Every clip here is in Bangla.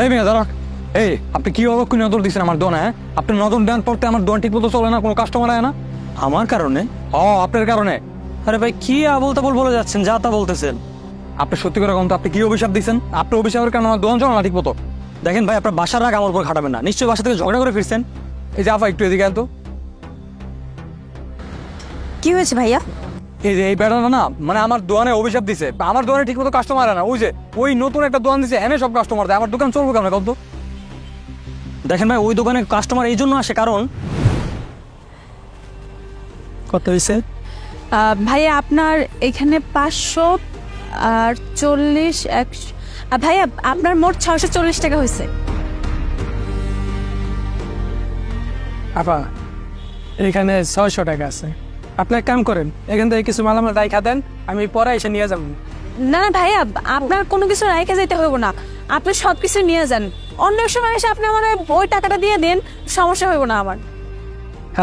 এই মেয়ে দাঁড়া। এই আপনি কি অবক্ষণ নজর দিচ্ছেন আমার দোকানে? হ্যাঁ, আপনি নজর দেন পড়তে আমার দোকান ঠিক মতো চলে না, কোনো কাস্টমার আয় না। আমার কারণে? আপনার কারণে। আরে ভাই কি আবল তাবল বলে যাচ্ছেন, যা তা বলতেছেন। আপনি সত্যি করে কোন তো আপনি কি অভিশাপ দিচ্ছেন? আপনার অভিশাপের কারণে আমার দোকান চলে না ঠিক মতো। দেখেন ভাই, আপনার বাসার রাগ আমার উপর খাটাবেন না, নিশ্চয়ই বাসা থেকে ঝগড়া করে ফিরছেন। এই যে আপা একটু এদিকে আন তো। কি হয়েছে ভাইয়া? এই যে এই বেড়ানো না, মানে আমার দোকানে অভিশাপ দিছে, আমার দোকানে ঠিক মতো কাস্টমার আয় না। ওই যে ওই নতুন একটা দোকান দিছে, এনে সব কাস্টমার দেয়, আমার দোকান চলবো কেমন কত? দেখেন ভাই, ওই দোকানে কাস্টমার এই জন্য আসে কারণ কত হয়েছে। ভাইয়া আপনার এখানে 540 ভাইয়া আপনার মোট 640 টাকা হয়েছে। আপা এখানে 600 টাকা আছে, আপনি এক কাম করেন, এখান থেকে কিছু মালামাল রাইখা দেন, আমি পরে এসে নিয়ে যাবো। না না ভাইয়া, আপনার কোনো কিছু রাইখা যেতে হইব না, আপনি সব কিছু নিয়ে যান। অন্য সময় এসে আপনি আমার ওই টাকাটা দিয়ে দেন, সমস্যা হইব না আমার।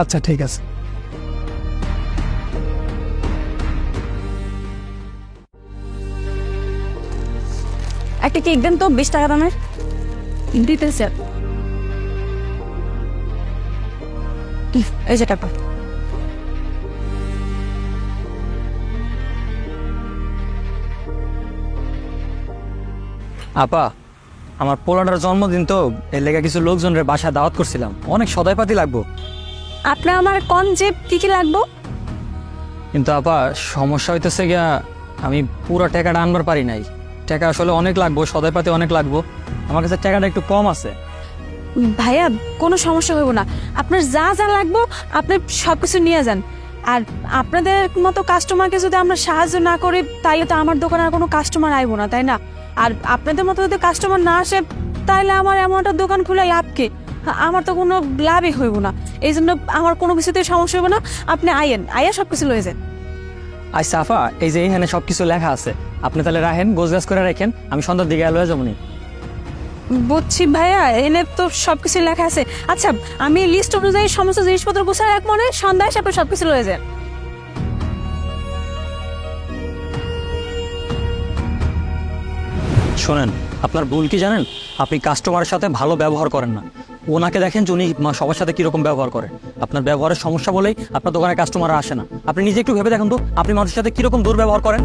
আচ্ছা ঠিক আছে। একটা কেক দেন তো 20 টাকা দামের। দিতেছে। এই যে টাকা। আপা, আমার পোলাটার জন্মদিন তো, এর লেগে কিছু লোকজনের বাসায় দাওয়াত করছিলাম, অনেক সদাইপাতি লাগবো। আপনি আমার কোন যে কি কি লাগবো? কিন্তু আপা সমস্যা হইতেছে গিয়া, আমি পুরো টাকাটা আনবার পারি নাই। টাকা আসলে অনেক লাগবো, সদাইপাতি অনেক লাগবো, আমার কাছে টাকাটা একটু কম আছে। ভাইয়া কোনো সমস্যা হইব না, আপনার যা যা লাগবো আপনি সবকিছু নিয়ে যান। আর আপনাদের মতো কাস্টমারকে যদি আমরা সাহায্য না করি, তাইলে তো আমার দোকানে আর কোনো কাস্টমার আইব না, তাই না? আর আপনাদের মতো যদি কাস্টমার না আসে, তাইলে আমার এমন একটা দোকান খুলে লাভ কি? আমার তো কোনো লাভই হইব না। এই জন্য আমার কোনো কিছুতে সমস্যা হইব না, আপনি আইয়া সবকিছু লয়ে যান। আচ্ছা আপা, এই যে এখানে সবকিছু লেখা আছে, আপনি তাহলে রাখেন, গোছগাছ করে রাখেন, আমি সন্ধ্যার দিকে লয়ে যাবো নি। বুঝছি ভাইয়া, এনে তো সবকিছু লেখা আছে। আচ্ছা, আমি লিস্ট অনুযায়ী সমস্ত জিনিসপত্র গুছাই এক মনে, সন্ধ্যায় এসে আপনি সবকিছু লয়ে যান। শোনেন, আপনার ভুল কি জানেন? আপনি কাস্টমারের সাথে ভালো ব্যবহার করেন না। ওনাকে দেখেন যে উনি সবার সাথে কিরকম ব্যবহার করেন। আপনার ব্যবহারের সমস্যা বলেই আপনার দোকানে কাস্টমার আসে না। আপনি নিজে একটু ভেবে দেখেন তো, আপনি মানুষের সাথে কিরকম দুর্ব্যবহার করেন।